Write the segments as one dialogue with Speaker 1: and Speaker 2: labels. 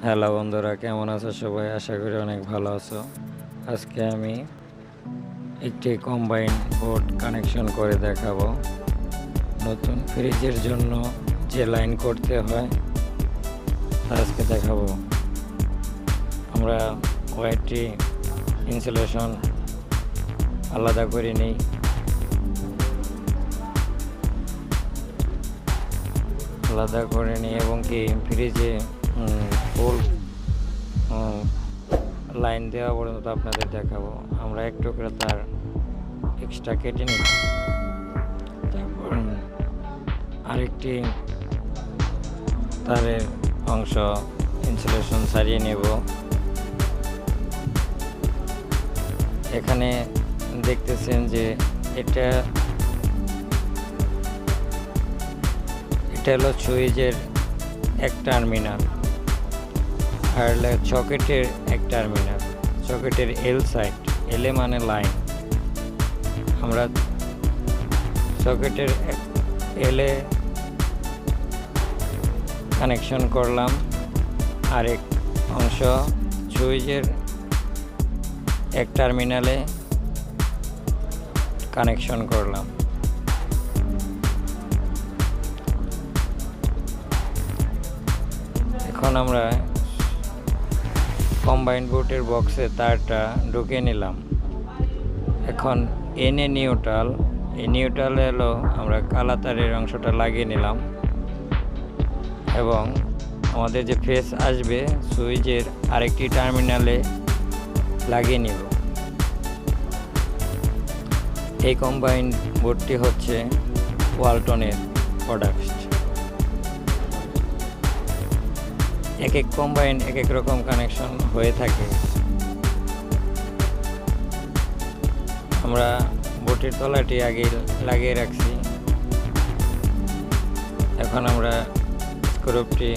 Speaker 1: Hello বন্ধুরা, কেমন আছো সবাই? আশা করি অনেক ভালো আছো। আজকে আমি একটি কম্বাইন বোর্ড কানেকশন করে দেখাবো। নতুন ফ্রিজের জন্য যে লাইন করতে হয় তা আজকে দেখাবো। আমরা ওয়্যারটি ইনসুলেশন আলাদা করে নিই। এবং কি ফ্রিজে ফুল লাইন দেওয়া পর্যন্ত আপনাদের দেখাবো। আমরা এক টুকরা তার এক্সট্রা কেটে নিই, তারপর আরেকটি তারের অংশ ইনসুলেশন ছাড়িয়ে নেব। এখানে দেখতেছেন যে এটা হলো সুইচের এক টার্মিনাল, আর সকেটের এক টার্মিনাল। সকেটের এল সাইড, এল মানে লাইন। আমরা সকেটের এলে কানেকশন করলাম, আরেক অংশ সুইচের এক টার্মিনালে কানেকশন করলাম। এখন আমরা কম্বাইন্ড বোর্ডের বক্সে তারটা ঢুকে নিলাম। এখন এনে নিউট্রাল, এই নিউট্রাল এলো আমরা কালা তারের অংশটা লাগিয়ে নিলাম, এবং আমাদের যে ফেস আসবে সুইচের আরেকটি টার্মিনালে লাগিয়ে নিব। এই কম্বাইন্ড বোর্ডটি হচ্ছে ওয়ালটনের প্রোডাক্ট। এক এক কম্বাইন্ড এক এক রকম কানেকশন হয়ে থাকে। আমরা বোর্ডের তলাটি আগে লাগিয়ে রাখছি। এখন আমরা স্ক্রুপটি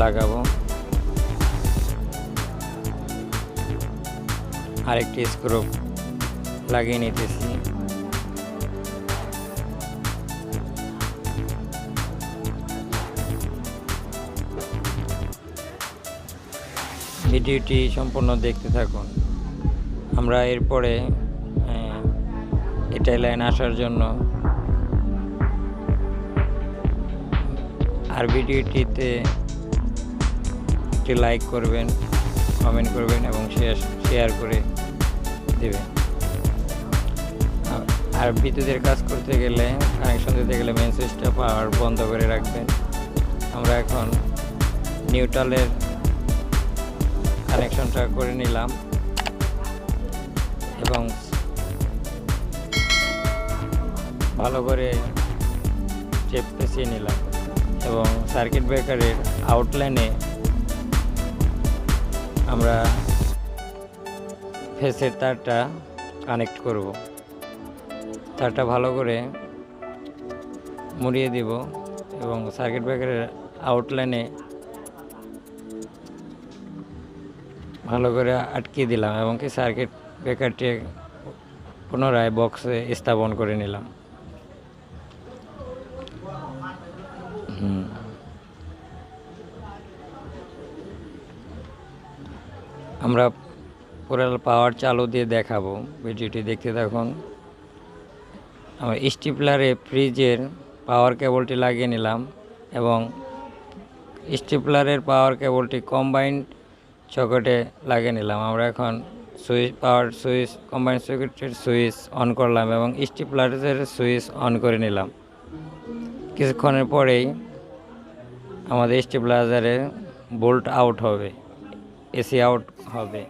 Speaker 1: লাগাবো। আরেকটি স্ক্রু লাগিয়ে নিতেছি। ভিডিওটি সম্পূর্ণ দেখতে থাকুন। আমরা এরপরে এটাই লাইন আসার জন্য আর ভিডিওটিতে একটি লাইক করবেন, কমেন্ট করবেন এবং শেয়ার করে দেবেন। আর বিদ্যুতের কাজ করতে গেলে, কানেকশন দিতে গেলে মেন সুইচটা পাওয়ার বন্ধ করে রাখবেন। আমরা এখন নিউট্রালের কানেকশনটা করে নিলাম এবং ভালো করে চেপ পেঁচিয়ে নিলাম, এবং সার্কিট ব্রেকারের আউটলাইনে আমরা ফেসের তারটা কানেক্ট করব। তারটা ভালো করে মুড়িয়ে দিব এবং সার্কিট ব্রেকারের আউটলাইনে ভালো করে আটকে দিলাম, এবং কি সার্কিট ব্রেকারটি পুনরায় বক্সে স্থাপন করে নিলাম। আমরা পুরো পাওয়ার চালু দিয়ে দেখাবো। ভিডিওটি দেখতে থাকুন। আমরা স্টিপলারে ফ্রিজের পাওয়ার কেবলটি লাগিয়ে নিলাম, এবং স্টিপলারের পাওয়ার কেবলটি কম্বাইন্ড সকেটে লাগিয়ে নিলাম। আমরা এখন সুইচ কম্বাইন্ড সকেটের সুইচ অন করলাম এবং স্টিপলারের সুইচ অন করে নিলাম। কিছুক্ষণের পরেই আমাদের স্টেবিলাইজারে বোল্ট আউট হবে, এসি আউট হবে।